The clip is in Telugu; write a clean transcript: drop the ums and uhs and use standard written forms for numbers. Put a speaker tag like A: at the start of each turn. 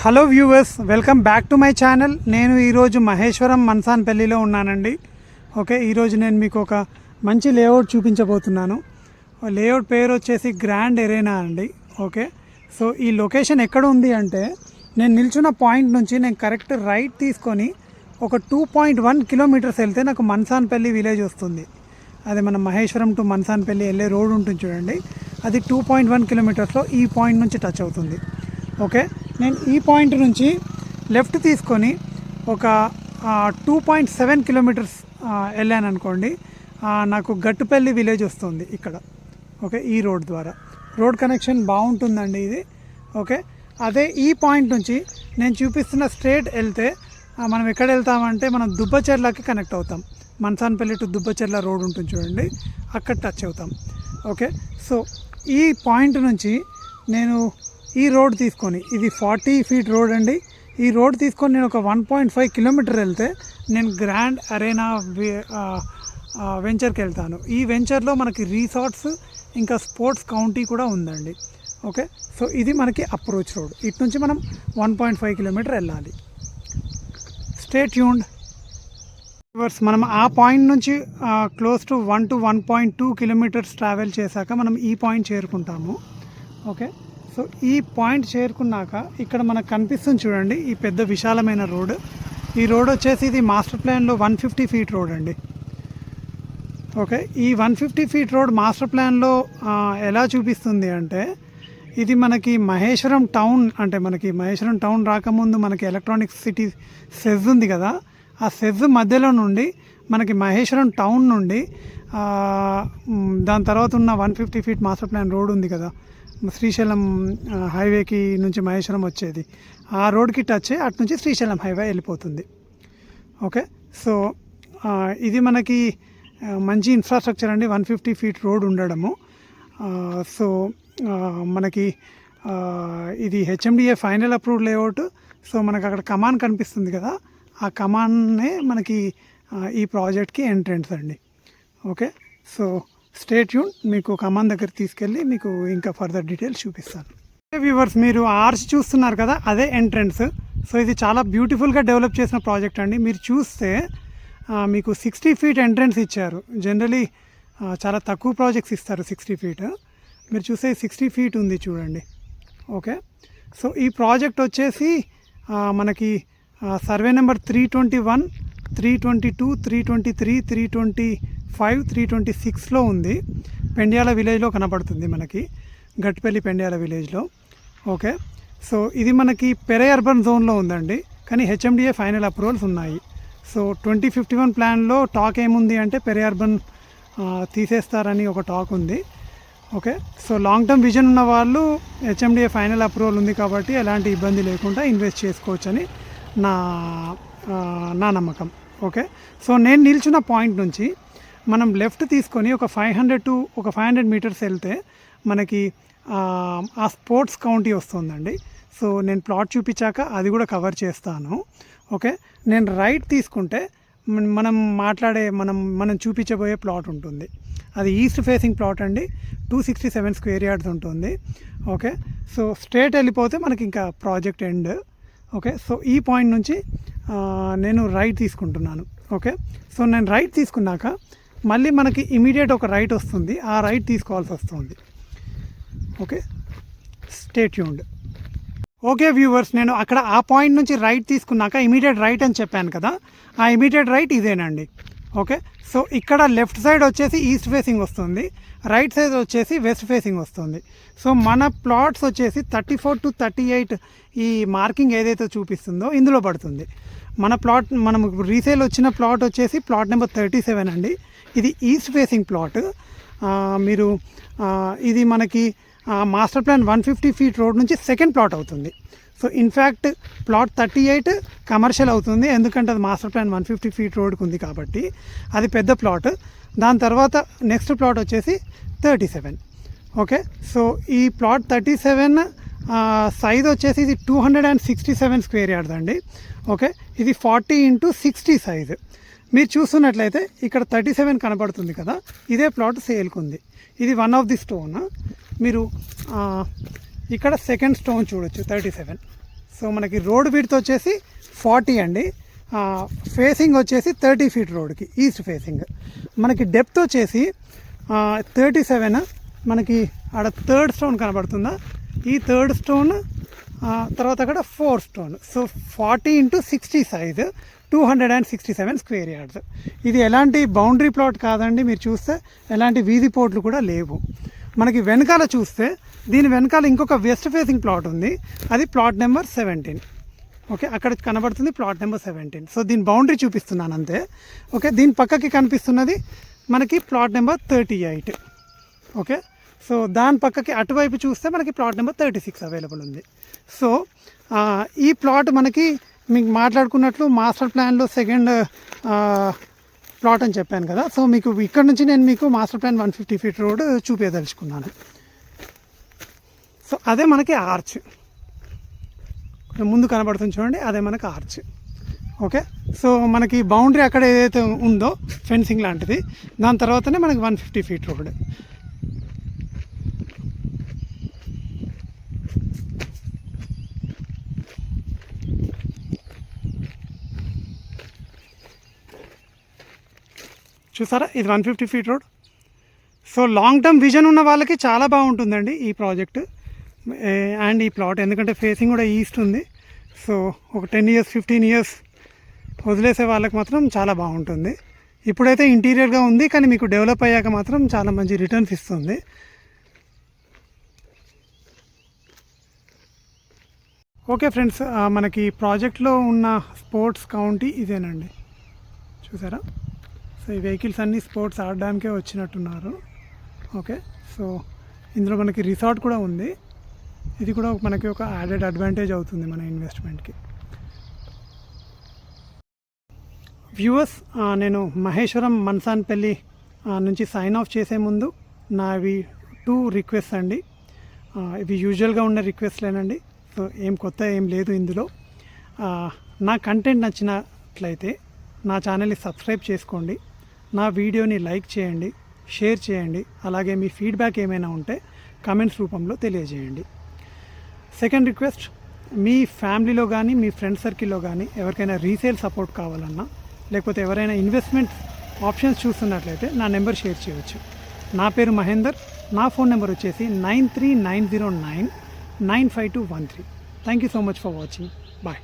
A: Hello viewers, welcome back to my channel. నేను ఈరోజు మహేశ్వరం మన్సాన్పల్లిలో ఉన్నానండి. ఓకే, ఈరోజు నేను మీకు ఒక మంచి లేఅవుట్ చూపించబోతున్నాను. లేఅవుట్ పేరు వచ్చేసి గ్రాండ్ ఎరేనా అండి. ఓకే, సో ఈ లొకేషన్ ఎక్కడ ఉంది అంటే, నేను నిల్చున్న పాయింట్ నుంచి నేను కరెక్ట్ రైట్ తీసుకొని ఒక 2.1 కిలోమీటర్స్ వెళ్తే నాకు మన్సాన్పల్లి విలేజ్ వస్తుంది. అది మన మహేశ్వరం టు మన్సాన్పల్లి వెళ్ళే రోడ్ ఉంటుంది చూడండి, అది 2.1 కిలోమీటర్స్లో ఈ పాయింట్ నుంచి టచ్ అవుతుంది. ఓకే, నేను ఈ పాయింట్ నుంచి లెఫ్ట్ తీసుకొని ఒక 2.7 కిలోమీటర్స్ వెళ్ళాను అనుకోండి, నాకు గట్టుపల్లి విలేజ్ వస్తుంది ఇక్కడ. ఓకే, ఈ రోడ్ ద్వారా రోడ్ కనెక్షన్ బాగుంటుందండి ఇది. ఓకే, అదే ఈ పాయింట్ నుంచి నేను చూపిస్తున్న స్ట్రేట్ వెళ్తే మనం ఎక్కడ వెళ్తామంటే మనం దుబ్బచెర్లకి కనెక్ట్ అవుతాం. మన్సాన్పల్లి టు దుబ్బచెర్ల రోడ్ ఉంటుంది చూడండి, అక్కడ టచ్ అవుతాం. ఓకే, సో ఈ పాయింట్ నుంచి నేను ఈ రోడ్ తీసుకొని, ఇది 40 ఫీట్ రోడ్ అండి, ఈ రోడ్ తీసుకొని నేను ఒక 1.5 కిలోమీటర్ వెళ్తే నేను గ్రాండ్ అరేనా వెంచర్కి వెళ్తాను. ఈ వెంచర్లో మనకి రిసార్ట్స్ ఇంకా స్పోర్ట్స్ కౌంటీ కూడా ఉందండి. ఓకే, సో ఇది మనకి అప్రోచ్ రోడ్. ఇటు నుంచి మనం 1.5 కిలోమీటర్ వెళ్ళాలి. Stay tuned. మనం ఆ పాయింట్ నుంచి close to 1 to 1.2 kilometres travel చేశాక మనం ఈ పాయింట్ చేరుకుంటాము. ఓకే, సో ఈ పాయింట్ చేరుకున్నాక ఇక్కడ మనకు కనిపిస్తుంది చూడండి ఈ పెద్ద విశాలమైన రోడ్. ఈ రోడ్ వచ్చేసి ఇది మాస్టర్ ప్లాన్లో 150 ఫీట్ రోడ్ అండి. ఓకే, ఈ 150 ఫీట్ రోడ్ మాస్టర్ ప్లాన్లో ఎలా చూపిస్తుంది అంటే, ఇది మనకి మహేశ్వరం టౌన్, అంటే మనకి మహేశ్వరం టౌన్ రాకముందు మనకి ఎలక్ట్రానిక్ సిటీ సెజ్ ఉంది కదా, ఆ సెజ్ మధ్యలో నుండి మనకి మహేశ్వరం టౌన్ నుండి దాని తర్వాత ఉన్న 150 ఫీట్ మాస్టర్ ప్లాన్ రోడ్ ఉంది కదా, శ్రీశైలం హైవేకి నుంచి మహేశ్వరం వచ్చేది, ఆ రోడ్కి టచ్ అయ్యి అటు నుంచి శ్రీశైలం హైవే వెళ్ళిపోతుంది. ఓకే, సో ఇది మనకి మంచి ఇన్ఫ్రాస్ట్రక్చర్ అండి, 150 ఫీట్ రోడ్ ఉండడము. సో మనకి ఇది HMDA final approved layout. So మనకు అక్కడ కమాన్ కనిపిస్తుంది కదా, ఆ కమాన్నే మనకి ఈ ప్రాజెక్ట్కి ఎంట్రెన్స్ అండి. ఓకే, సో స్టే ట్యూన్, మీకు కమాన్ దగ్గర తీసుకెళ్ళి మీకు ఇంకా ఫర్దర్ డీటెయిల్స్ చూపిస్తాను. వ్యూవర్స్, మీరు ఆర్చ్ చూస్తున్నారు కదా, అదే ఎంట్రెన్స్. సో ఇది చాలా బ్యూటిఫుల్గా డెవలప్ చేసిన ప్రాజెక్ట్ అండి. మీరు చూస్తే మీకు 60 ఫీట్ ఎంట్రెన్స్ ఇచ్చారు. జనరలీ చాలా తక్కువ ప్రాజెక్ట్స్ ఇస్తారు 60 ఫీట్. మీరు చూస్తే 60 ఫీట్ ఉంది చూడండి. ఓకే, సో ఈ ప్రాజెక్ట్ వచ్చేసి మనకి సర్వే నెంబర్ 321, 322, 323, 325, 326లో ఉంది. పెండ్యాల విలేజ్లో కనపడుతుంది మనకి, గట్టుపల్లి పెండ్యాల విలేజ్లో. ఓకే, సో ఇది మనకి పెరే అర్బన్ జోన్లో ఉందండి, కానీ హెచ్ఎండిఏ ఫైనల్ అప్రూవల్స్ ఉన్నాయి. సో 2051 ప్లాన్లో టాక్ ఏముంది అంటే పెరే అర్బన్ తీసేస్తారని ఒక టాక్ ఉంది. Okay, so long term vision ఉన్న వాళ్ళు హెచ్ఎండిఏ ఫైనల్ అప్రూవల్ ఉంది కాబట్టి ఎలాంటి ఇబ్బంది లేకుండా ఇన్వెస్ట్ చేసుకోవచ్చని నా నమ్మకం. ఓకే, సో నేను నిల్చున్న పాయింట్ నుంచి మనం లెఫ్ట్ తీసుకొని ఒక 500 మీటర్స్ వెళ్తే మనకి ఆ స్పోర్ట్స్ కౌంటీ వస్తుందండి. సో నేను ప్లాట్ చూపించాక అది కూడా కవర్ చేస్తాను. ఓకే, నేను రైట్ తీసుకుంటే మనం చూపించబోయే ప్లాట్ ఉంటుంది, అది ఈస్ట్ ఫేసింగ్ ప్లాట్ అండి, 267 స్క్వేర్ యార్డ్స్ ఉంటుంది. ఓకే, సో స్ట్రేట్ వెళ్ళిపోతే మనకి ఇంకా ప్రాజెక్ట్ ఎండ్. ఓకే, సో ఈ పాయింట్ నుంచి నేను రైట్ తీసుకుంటున్నాను. ఓకే, సో నేను రైట్ తీసుకున్నాక మళ్ళీ మనకి ఇమీడియట్ ఒక రైట్ వస్తుంది, ఆ రైట్ తీసుకోవాల్సి వస్తుంది. Okay, stay tuned. Okay viewers, నేను అక్కడ ఆ పాయింట్ నుంచి రైట్ తీసుకున్నాక ఇమీడియట్ రైట్ అని చెప్పాను కదా, ఆ ఇమీడియట్ రైట్ ఇదేనండి. ఓకే, సో ఇక్కడ లెఫ్ట్ సైడ్ వచ్చేసి ఈస్ట్ ఫేసింగ్ వస్తుంది, రైట్ సైడ్ వచ్చేసి వెస్ట్ ఫేసింగ్ వస్తుంది. సో మన ప్లాట్స్ వచ్చేసి 34 to 38 ఈ మార్కింగ్ ఏదైతే చూపిస్తుందో ఇందులో పడుతుంది. మన ప్లాట్, మనం రీసేల్ వచ్చిన ప్లాట్ వచ్చేసి ప్లాట్ నెంబర్ 37 అండి. ఇది ఈస్ట్ ఫేసింగ్ ప్లాట్. మీరు ఇది మనకి మాస్టర్ ప్లాన్ 150 ఫీట్ రోడ్ నుంచి సెకండ్ ప్లాట్ అవుతుంది. సో ఇన్ఫ్యాక్ట్ ప్లాట్ 38 కమర్షియల్ అవుతుంది, ఎందుకంటే అది మాస్టర్ ప్లాన్ 150 ఫీట్ రోడ్కి ఉంది కాబట్టి అది పెద్ద ప్లాట్. దాని తర్వాత నెక్స్ట్ ప్లాట్ వచ్చేసి 37. ఓకే, సో ఈ ప్లాట్ 37 సైజ్ వచ్చేసి ఇది 267 స్క్వేర్ యార్డ్స్ అండి. ఓకే, ఇది 40x60 సైజు. మీరు చూస్తున్నట్లయితే ఇక్కడ 37 కనబడుతుంది కదా, ఇదే ప్లాట్ సేల్కి ఉంది. ఇది వన్ ఆఫ్ ది స్టోన్. మీరు ఇక్కడ సెకండ్ స్టోన్ చూడొచ్చు 37. సో మనకి రోడ్ విడ్త్ వచ్చేసి 40 అండి, ఫేసింగ్ వచ్చేసి 30 ఫీట్ రోడ్కి, ఈస్ట్ ఫేసింగ్. మనకి డెప్త్ వచ్చేసి 37. మనకి ఆడ థర్డ్ స్టోన్ కనబడుతుందా, ఈ థర్డ్ స్టోన్ తర్వాత అక్కడ 4 stone. So 40 × 60 size, 267 square yards. ఇది ఎలాంటి బౌండరీ ప్లాట్ కాదండి, మీరు చూస్తే ఎలాంటి వీధి పోర్ట్లు కూడా లేవు. మనకి వెనకాల చూస్తే దీని వెనకాల ఇంకొక వెస్ట్ ఫేసింగ్ ప్లాట్ ఉంది, అది ప్లాట్ నెంబర్ 17. ఓకే, అక్కడ కనబడుతుంది ప్లాట్ నెంబర్ 17. సో దీని బౌండరీ చూపిస్తున్నాను అంతే. ఓకే, దీని పక్కకి కనిపిస్తున్నది మనకి ప్లాట్ నెంబర్ 38. ఓకే, సో దాని పక్కకి అటువైపు చూస్తే మనకి ప్లాట్ నెంబర్ 36 అవైలబుల్ ఉంది. సో ఈ ప్లాట్ మనకి మీకు మాట్లాడుకున్నట్లు మాస్టర్ ప్లాన్లో సెకండ్ ప్లాట్ అని చెప్పాను కదా. సో మీకు ఇక్కడ నుంచి నేను మీకు మాస్టర్ ప్లాన్ 150 ఫీట్ రోడ్ చూపించదలుచుకున్నాను. సో అదే మనకి ఆర్చ్ ముందు కనబడుతుంది చూడండి, అదే మనకి ఆర్చ్. ఓకే, సో మనకి బౌండరీ అక్కడ ఏదైతే ఉందో ఫెన్సింగ్ లాంటిది, దాని తర్వాతనే మనకి 150 ఫీట్ రోడ్. చూసారా, ఇది 150 feet road. So long term vision ఉన్న వాళ్ళకి చాలా బాగుంటుందండి ఈ ప్రాజెక్ట్ అండ్ ఈ ప్లాట్, ఎందుకంటే ఫేసింగ్ కూడా ఈస్ట్ ఉంది. సో ఒక 10 ఇయర్స్ 15 ఇయర్స్ వదిలేసే వాళ్ళకి మాత్రం చాలా బాగుంటుంది. ఇప్పుడైతే ఇంటీరియర్గా ఉంది, కానీ మీకు డెవలప్ అయ్యాక మాత్రం చాలా మంచి రిటర్న్స్ ఇస్తుంది. ఓకే ఫ్రెండ్స్, మనకి ప్రాజెక్ట్లో ఉన్న స్పోర్ట్స్ కౌంటీ ఇదేనండి, చూసారా. సో ఈ వెహికల్స్ అన్నీ స్పోర్ట్స్ ఆడడానికే వచ్చినట్టున్నారు. ఓకే, సో ఇందులో మనకి రిసార్ట్ కూడా ఉంది, ఇది కూడా మనకి ఒక యాడెడ్ అడ్వాంటేజ్ అవుతుంది మన ఇన్వెస్ట్మెంట్కి. వ్యూవర్స్, నేను మహేశ్వరం మన్సాన్పల్లి నుంచి సైన్ ఆఫ్ చేసే ముందు నావి 2 రిక్వెస్ట్ అండి. ఇవి యూజువల్గా ఉన్న రిక్వెస్ట్లేనండి, సో ఏం కొత్త ఏం లేదు ఇందులో. నా కంటెంట్ నచ్చినట్లయితే నా ఛానల్ని సబ్స్క్రైబ్ చేసుకోండి, నా వీడియోని లైక్ చేయండి, షేర్ చేయండి, అలాగే మీ ఫీడ్బ్యాక్ ఏమైనా ఉంటే కామెంట్స్ రూపంలో తెలియజేయండి. సెకండ్ రిక్వెస్ట్, మీ ఫ్యామిలీలో కానీ మీ ఫ్రెండ్ సర్కిల్లో కానీ ఎవరికైనా రీసేల్ సపోర్ట్ కావాలన్నా, లేకపోతే ఎవరైనా ఇన్వెస్ట్మెంట్ ఆప్షన్స్ చూస్తున్నట్లయితే నా నెంబర్ షేర్ చేయవచ్చు. నా పేరు మహేందర్, నా ఫోన్ నెంబర్ వచ్చేసి 9390995213. Thank you so much for watching. Bye.